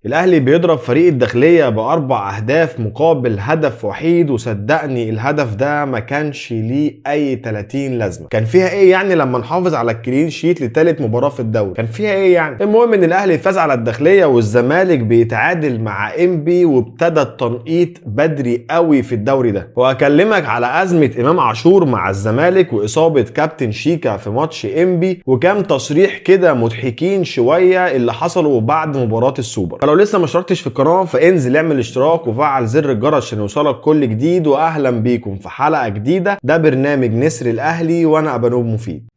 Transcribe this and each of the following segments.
الاهلي بيضرب فريق الداخليه باربع اهداف مقابل هدف وحيد، وصدقني الهدف ده ما كانش ليه اي 30 لازمه. كان فيها ايه يعني لما نحافظ على الكلين شيت لثالث مباراه في الدوري؟ كان فيها ايه يعني؟ المهم ان الاهلي فاز على الداخليه، والزمالك بيتعادل مع انبي، وابتدى التنقيط بدري قوي في الدوري ده. وهكلمك على ازمه امام عاشور مع الزمالك، واصابه كابتن شيكا في ماتش انبي، وكام تصريح كده مضحكين شويه اللي حصلوا بعد مباراه السوبر. فلو لسه ما اشتركتش في القناه فانزل اعمل اشتراك وفعل زر الجرس عشان يوصلك كل جديد. واهلا بيكم في حلقه جديده. ده برنامج نسر الاهلي وانا ابانوب مفيد.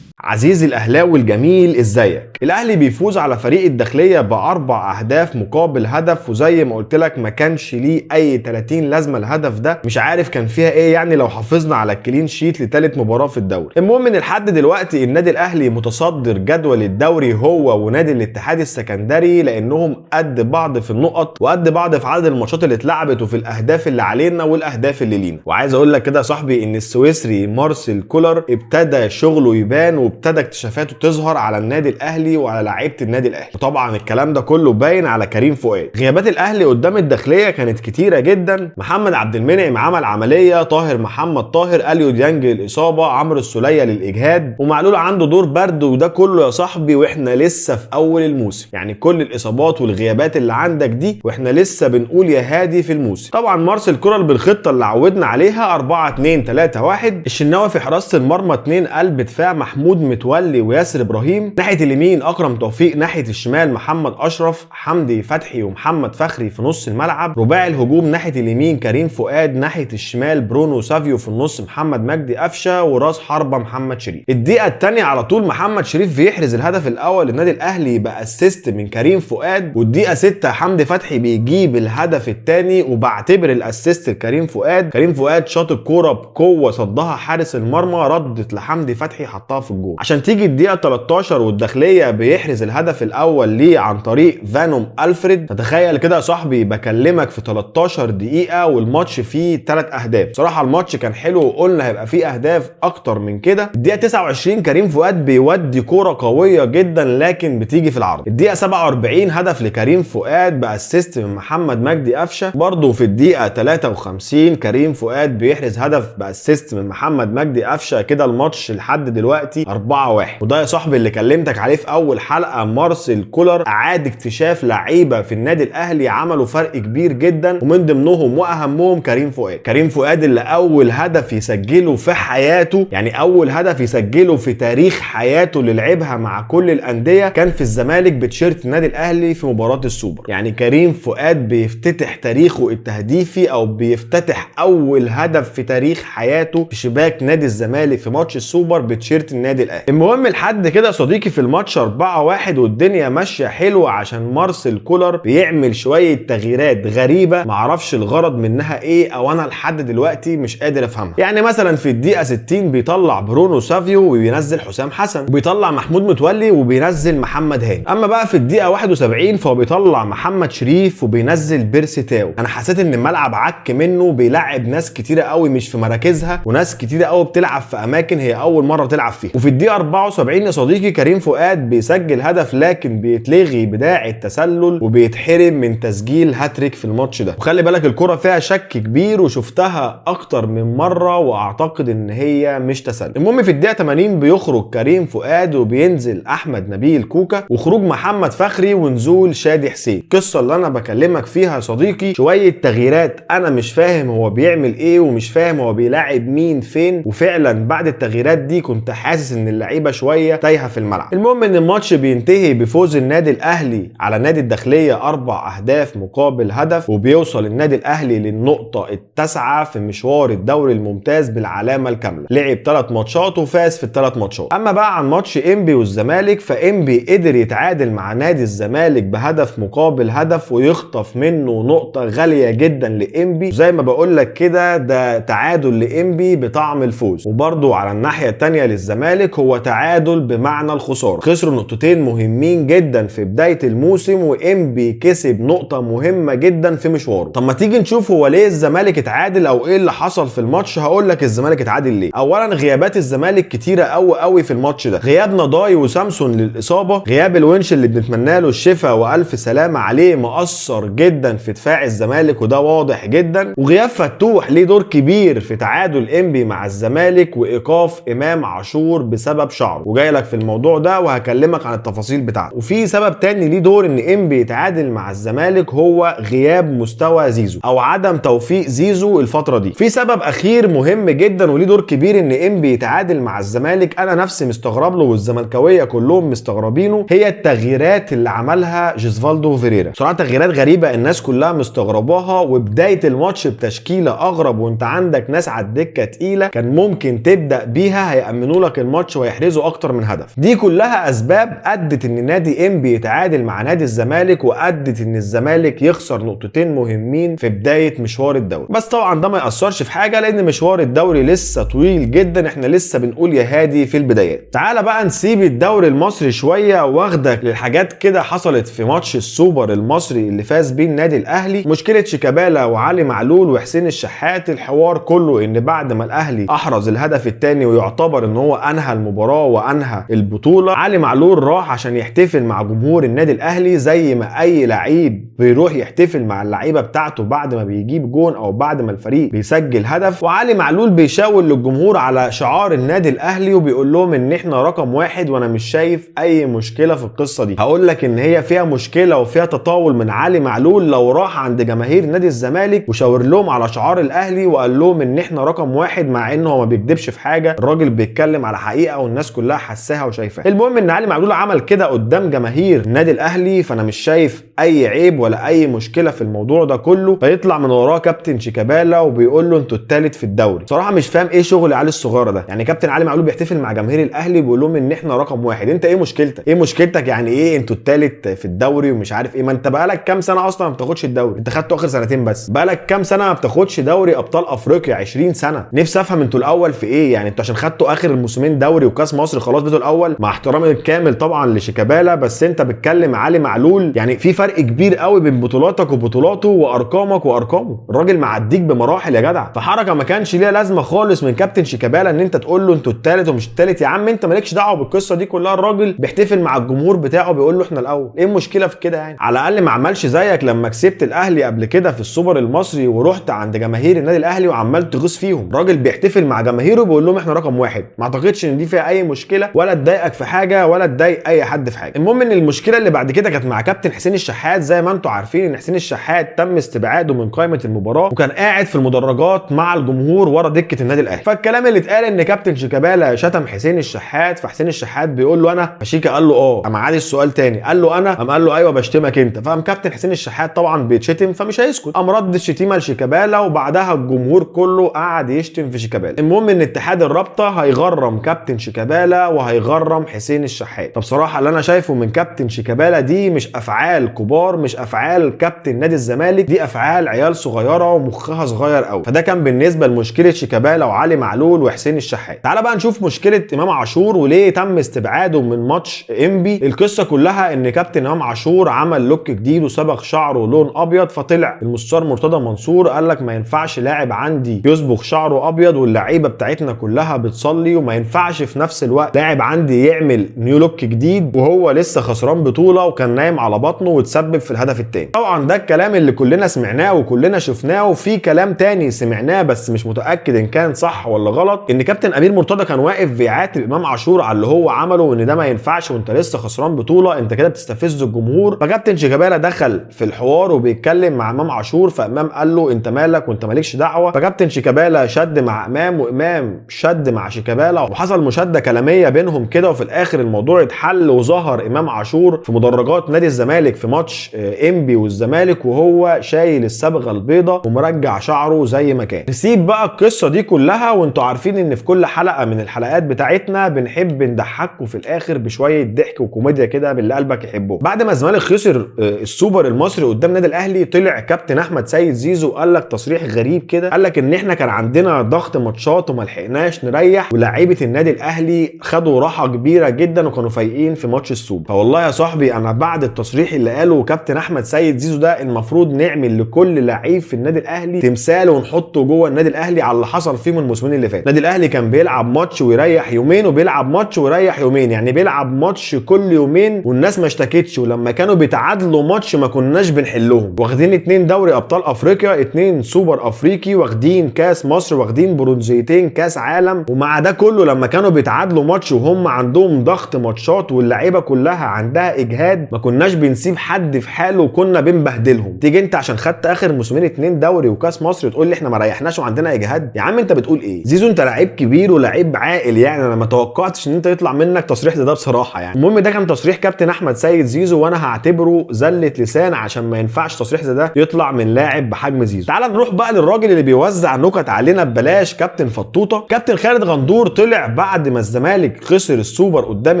عزيزي الاهلاوي الجميل، ازيك؟ الاهلي بيفوز على فريق الداخليه باربع اهداف مقابل هدف، وزي ما قلت لك ما كانش ليه اي 30 لازمه الهدف ده. مش عارف كان فيها ايه يعني لو حافظنا على الكلين شيت لثالث مباراه في الدوري. المهم ان لحد دلوقتي النادي الاهلي متصدر جدول الدوري هو ونادي الاتحاد السكندري، لانهم قد بعض في النقط وقد بعض في عدد الماتشات اللي اتلعبت وفي الاهداف اللي علينا والاهداف اللي لينا. وعايز اقول لك كده يا صاحبي ان السويسري مارسيل كولر ابتدى شغله يبان، وابتدى اكتشافاته تظهر على النادي الاهلي وعلى لعيبه النادي الاهلي. وطبعا الكلام ده كله باين على كريم فؤاد. غيابات الاهلي قدام الداخليه كانت كتيره جدا. محمد عبد المنعم عمل عمليه، طاهر محمد طاهر، اليو ديانج الاصابه، عمرو السوليه للاجهاد، ومعلول عنده دور برد. وده كله يا صاحبي واحنا لسه في اول الموسم. يعني كل الاصابات والغيابات اللي عندك دي واحنا لسه بنقول يا هادي في الموسم. طبعا مارسيل كولر بالخطه اللي عودنا عليها 4-2-3-1. الشناوي في حراسه المرمى، 2 قلب دفاع، محمود متولي وياسر ابراهيم. ناحيه اليمين اكرم توفيق، ناحيه الشمال محمد اشرف، حمدي فتحي ومحمد فخري في نص الملعب. رباعي الهجوم، ناحيه اليمين كريم فؤاد، ناحيه الشمال برونو سافيو، في النص محمد مجدي قفشه، وراس حربه محمد شريف. الدقيقه الثانيه على طول محمد شريف بيحرز الهدف الاول للنادي الاهلي باسيست من كريم فؤاد. والدقيقه 6 حمدي فتحي بيجيب الهدف الثاني، وبعتبر الاسيست لكريم فؤاد. كريم فؤاد شاط الكوره بقوه، صدها حارس المرمى، ردت لحمدي فتحي حطها في الجول. عشان تيجي الدقيقه 13 والداخليه بيحرز الهدف الاول ليه عن طريق فانوم الفريد. تتخيل كده يا صاحبي بكلمك في 13 دقيقه والماتش فيه 3 اهداف. صراحه الماتش كان حلو وقلنا هيبقى فيه اهداف اكتر من كده. الدقيقه 29 كريم فؤاد بيودي كوره قويه جدا لكن بتيجي في العرض. الدقيقه 47 هدف لكريم فؤاد باسيست من محمد مجدي قفشه. برضه في الدقيقه 53 كريم فؤاد بيحرز هدف باسيست من محمد مجدي قفشه. كده الماتش لحد دلوقتي 4-1. وده يا صاحبي اللي كلمتك عليه في اول حلقه. مارسيل كولر اعاد اكتشاف لعيبه في النادي الاهلي عملوا فرق كبير جدا، ومن ضمنهم واهمهم كريم فؤاد. كريم فؤاد اللي اول هدف يسجله في حياته، يعني اول هدف يسجله في تاريخ حياته اللي لعبها مع كل الانديه، كان في الزمالك بتشيرت النادي الاهلي في مباراه السوبر. يعني كريم فؤاد بيفتتح تاريخه التهديفي، او بيفتتح اول هدف في تاريخ حياته في شباك نادي الزمالك في ماتش السوبر بتشيرت النادي الاهلي. المهم لحد كده صديقي في الماتش 4-1 والدنيا ماشيه حلوه، عشان مارسيل كولر بيعمل شويه تغييرات غريبه معرفش الغرض منها ايه، او انا لحد دلوقتي مش قادر افهمها. يعني مثلا في الدقيقه 60 بيطلع برونو سافيو وبينزل حسام حسن، وبيطلع محمود متولي وبينزل محمد هاني. اما بقى في الدقيقه 71 فهو بيطلع محمد شريف وبينزل بيرسي تاو. انا حسيت ان الملعب عك منه، بيلعب ناس كتيره قوي مش في مراكزها، وناس كتيره قوي بتلعب في اماكن هي اول مره تلعب فيها. وفي الدقيقه 74 يا صديقي كريم فؤاد بيسجل هدف، لكن بيتلغي بداعي التسلل وبيتحرم من تسجيل هاتريك في الماتش ده. وخلي بالك الكرة فيها شك كبير، وشفتها اكتر من مره واعتقد ان هي مش تسلل. المهم في الدقيقه 80 بيخرج كريم فؤاد وبينزل احمد نبيل كوكا، وخروج محمد فخري ونزول شادي حسين. القصه اللي انا بكلمك فيها يا صديقي شويه تغييرات انا مش فاهم هو بيعمل ايه، ومش فاهم هو بيلاعب مين فين. وفعلا بعد التغييرات دي كنت حاسس ان اللعيبه شويه تايهه في الملعب. المهم ان الماتش بينتهي بفوز النادي الاهلي على نادي الداخليه 4 أهداف مقابل هدف، وبيوصل النادي الاهلي للنقطه ال9 في مشوار الدوري الممتاز بالعلامه الكامله. لعب 3 ماتشات وفاز في ال3 ماتشات. اما بقى عن ماتش انبي والزمالك، فانبي قدر يتعادل مع نادي الزمالك بهدف مقابل هدف، ويخطف منه نقطه غاليه جدا لانبي. زي ما بقول لك كده ده تعادل لانبي بطعم الفوز. وبرده على الناحيه الثانيه للزمالك الزمالك هو تعادل بمعنى الخساره. خسروا نقطتين مهمين جدا في بدايه الموسم، وانبي كسب نقطه مهمه جدا في مشواره. طب ما تيجي نشوف هو ليه الزمالك اتعادل او ايه اللي حصل في الماتش. هقول لك الزمالك اتعادل ليه. اولا غيابات الزمالك كتيره قوي في الماتش ده. غياب نضاي وسامسون للاصابه، غياب الونش اللي بنتمنى له الشفاء والف سلامه عليه مؤثر جدا في دفاع الزمالك وده واضح جدا، وغياب فتوح ليه دور كبير في تعادل انبي مع الزمالك وايقاف امام عاشور بسبب شعره، وجاي لك في الموضوع ده وهكلمك عن التفاصيل بتاعته. وفي سبب تاني ليه دور ان انبي يتعادل مع الزمالك، هو غياب مستوى زيزو او عدم توفيق زيزو الفتره دي. في سبب اخير مهم جدا وليه دور كبير ان انبي يتعادل مع الزمالك، انا نفسي مستغرب له والزملكاويه كلهم مستغربينه، هي التغييرات اللي عملها جيزفالدو فيريرا. بصراحه تغييرات غريبه الناس كلها مستغرباها، وبدايه الماتش بتشكيله اغرب وانت عندك ناس على الدكه تقيله كان ممكن تبدا بيها هيامنوا لك الماتش ويحرزوا اكتر من هدف. دي كلها اسباب ادت ان نادي انبي يتعادل مع نادي الزمالك، وادت ان الزمالك يخسر نقطتين مهمين في بدايه مشوار الدوري. بس طبعا ده ما ياثرش في حاجه لان مشوار الدوري لسه طويل جدا، احنا لسه بنقول يا هادي في البدايات. تعال بقى نسيب الدوري المصري شويه واخدك للحاجات كده حصلت في ماتش السوبر المصري اللي فاز بيه النادي الاهلي. مشكله شيكابالا وعلي معلول وحسين الشحات، الحوار كله ان بعد ما الاهلي احرز الهدف الثاني ويعتبر ان هو انهى المباراه وانهى البطوله، علي معلول راح عشان يحتفل مع جمهور النادي الاهلي زي ما اي لعيب بيروح يحتفل مع اللعيبه بتاعته بعد ما بيجيب جون او بعد ما الفريق بيسجل هدف. وعلي معلول بيشاور للجمهور على شعار النادي الاهلي وبيقول لهم ان احنا رقم واحد، وانا مش شايف اي مشكله في القصه دي. هقول لك ان هي فيها مشكله وفيها تطاول من علي معلول لو راح عند جماهير نادي الزمالك وشاور لهم على شعار الاهلي وقال لهم ان احنا رقم واحد، مع انه هو ما بيكدبش في حاجه، الراجل بيتكلم على حقيقه والناس كلها حساها وشايفاها. المهم ان علي معلول عمل كده قدام جماهير النادي الاهلي، فانا مش شايف اي عيب ولا اي مشكله في الموضوع ده كله. فيطلع من وراه كابتن شيكابالا وبيقول له انتوا الثالث في الدوري. صراحه مش فاهم ايه شغل علي الصغيره ده، يعني كابتن علي معلول بيحتفل مع جماهير الاهلي بيقول لهم ان احنا رقم واحد، انت ايه مشكلتك؟ ايه مشكلتك يعني ايه انتوا الثالث في الدوري ومش عارف ايه؟ ما انت بقالك كام سنه اصلا ما بتاخدش الدوري، انت خدته اخر سنتين بس، بقالك كام سنه ما بتاخدش دوري ابطال افريقيا 20 سنه. نفسي افهم انتوا الاول في ايه؟ يعني انتوا عشان خدتوا اخر الموسمين دوري وكاس مصر خلاص بقيتوا الاول؟ مع احترامي الكامل طبعا لشيكابالا، بس انت بتكلم علي معلول يعني في فرق كبير قوي بين بطولاتك وبطولاته وارقامك وارقامه، الراجل معديك بمراحل يا جدع. فحركه ما كانش ليها لازمه خالص من كابتن شيكابالا ان انت تقول له انتوا الثالث ومش الثالث. يا عم انت مالكش دعوه بالقصه دي كلها، الراجل بيحتفل مع الجمهور بتاعه بيقول له احنا الاول، ايه المشكله في كده يعني؟ على الاقل ما عملش زيك لما كسبت الاهلي قبل كده في السوبر المصري ورحت عند جماهير النادي الاهلي وعمال تغيظ فيهم، راجل بيحتفل مع جماهيره بيقول لهم احنا رقم واحد. ما اعتقدش ان دي فيها اي مشكله ولا تضايقك في حاجه ولا تضايق اي حد في حاجه. المهم ان المشكله اللي بعد كده كانت مع كابتن حسين الشحات. زي ما انتم عارفين ان حسين الشحات تم استبعاده من قائمه المباراه وكان قاعد في المدرجات مع الجمهور ورا دكه النادي الاهلي. فالكلام اللي اتقال ان كابتن شيكابالا شتم حسين الشحات، فحسين الشحات بيقول له انا، فشيكا قال له اه، قام عادي السؤال تاني قال له انا، قام قال له ايوه بشتمك انت. فقام كابتن حسين الشحات طبعا بيتشتم فمش هيسكت، قام رد الشتيمه لشيكابالا وبعدها الجمهور كله قعد يشتم في شيكابالا. المهم ان اتحاد الرابطه هيغرم كابتن شيكابالا وهيغرم حسين الشحات. فبصراحه اللي انا شايفه من كابتن شيكابالا دي مش افعال كبار، مش افعال كابتن نادي الزمالك، دي افعال عيال صغيره ومخها صغير قوي. فده كان بالنسبه لمشكله شيكابالا وعلي معلول وحسين الشحات. تعال بقى نشوف مشكله امام عاشور وليه تم استبعاده من ماتش انبي. القصه كلها ان كابتن امام عاشور عمل لوك جديد وصبغ شعره لون ابيض، فطلع المستشار مرتضى منصور قال لك ما ينفعش لاعب عندي يصبغ شعره ابيض واللعيبه بتاعتنا كلها بتصلي، وما ينفعش في نفس الوقت لاعب عندي يعمل نيو لوك جديد وهو لسه خسران بطوله وكان نايم على بطنه وتسبب في الهدف الثاني. طبعا ده الكلام اللي كلنا سمعناه وكلنا شفناه، وفي كلام تاني سمعناه بس مش متاكد ان كان صح ولا غلط، ان كابتن امير مرتضى كان واقف بيعاتب امام عاشور على اللي هو عمله وان ده ما ينفعش وانت لسه خسران بطوله، انت كده بتستفز الجمهور. فكابتن شيكابالا دخل في الحوار وبيتكلم مع امام عاشور، فامام قال له انت مالك وانت مالكش دعوه. فكابتن شيكابالا شد مع امام وامام شد مع شيكابالا وحصل مشاده كلاميه بينهم كده، وفي الاخر الموضوع اتحل وظهر امام عاشور في مدرجات نادي الزمالك في ماتش ماتش انبي والزمالك وهو شايل الصبغه البيضاء ومرجع شعره زي ما كان. نسيب بقى القصه دي كلها، وانتوا عارفين ان في كل حلقه من الحلقات بتاعتنا بنحب نضحككم في الاخر بشويه ضحك وكوميديا كده باللي قلبك يحبه. بعد ما الزمالك خسر السوبر المصري قدام النادي الاهلي، طلع كابتن احمد سيد زيزو قال لك تصريح غريب كده، قال لك ان احنا كان عندنا ضغط ماتشات وما لحقناش نريح، ولاعيبه النادي الاهلي خدوا راحه كبيره جدا وكانوا فايقين في ماتش السوبر. فوالله يا صاحبي انا بعد التصريح اللي قاله كابتن احمد سيد زيزو ده المفروض نعمل لكل لعيب في النادي الاهلي تمثال ونحطه جوه النادي الاهلي على اللي حصل فيه من الموسمين اللي فاتوا. النادي الاهلي كان بيلعب ماتش ويريح يومين، وبيلعب ماتش ويريح يومين، يعني بيلعب ماتش كل يومين والناس ما اشتكتش، ولما كانوا بيتعادلوا ماتش ما كناش بنحلهم. واخدين 2 دوري ابطال افريقيا، 2 سوبر افريقي، واخدين كاس مصر، واخدين برونزيتين كاس عالم، ومع ده كله لما كانوا بيتعادلوا ماتش وهم عندهم ضغط ماتشات واللعيبه كلها عندها اجهاد ما كناش بنسيب حد في حاله وكنا بنبهدلهم. تيجي انت عشان خدت اخر موسمين 2 دوري وكاس مصر تقول لي احنا ما ريحناش وعندنا اجهاد؟ يا عم انت بتقول ايه؟ زيزو انت لعيب كبير ولعيب عاقل، يعني انا ما توقعتش ان انت يطلع منك تصريح ده بصراحه. يعني المهم ده كان تصريح كابتن احمد سيد زيزو، وانا هعتبره زله لسان عشان ما ينفعش تصريح زي ده يطلع من لاعب بحجم زيزو. تعال نروح بقى للراجل اللي بيوزع نكت علينا ببلاش، كابتن فطوطه. كابتن خالد غندور طلع بعد ما الزمالك خسر السوبر قدام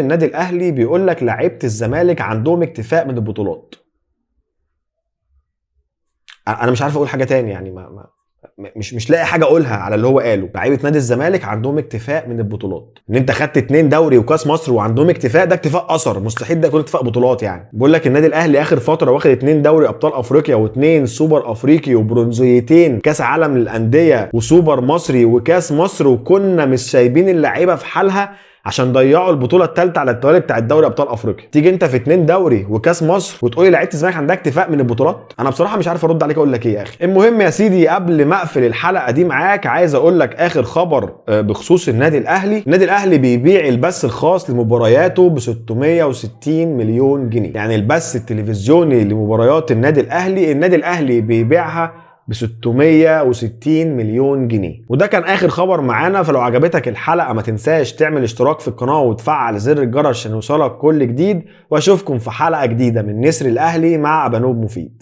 النادي الاهلي بيقول لك لعيبه الزمالك عندهم اكتفاء من البطولات. انا مش عارف اقول حاجه تاني، يعني مش لاقي حاجه اقولها على اللي هو قاله. لعيبه نادي الزمالك عندهم اكتفاء من البطولات. ان انت خدت 2 دوري وكاس مصر وعندهم اكتفاء، ده اكتفاء اثر، مستحيل ده يكون اكتفاء بطولات. يعني بقول لك النادي الاهلي اخر فتره واخد 2 دوري ابطال افريقيا و2 سوبر افريقي وبرونزيتين كاس عالم للانديه وسوبر مصري وكاس مصر، وكنا مش سايبين اللعيبه في حالها عشان ضيعوا البطوله الثالثه على التوالي بتاع الدوري ابطال افريقيا. تيجي انت في 2 دوري وكاس مصر وتقولي لعيبه الزمالك عندها اكتفاء من البطولات؟ انا بصراحه مش عارف ارد عليك اقول لك ايه يا اخي. المهم يا سيدي قبل ما اقفل الحلقه دي معاك عايز اقول لك اخر خبر بخصوص النادي الاهلي. النادي الاهلي بيبيع البث الخاص لمبارياته ب 660 مليون جنيه، يعني البث التلفزيوني لمباريات النادي الاهلي بيبيعها ب 660 مليون جنيه. وده كان اخر خبر معانا. فلو عجبتك الحلقه ما تنساش تعمل اشتراك في القناه وتفعل زر الجرس عشان يوصلك كل جديد، واشوفكم في حلقه جديده من نسر الاهلي مع ابانوب مفيد.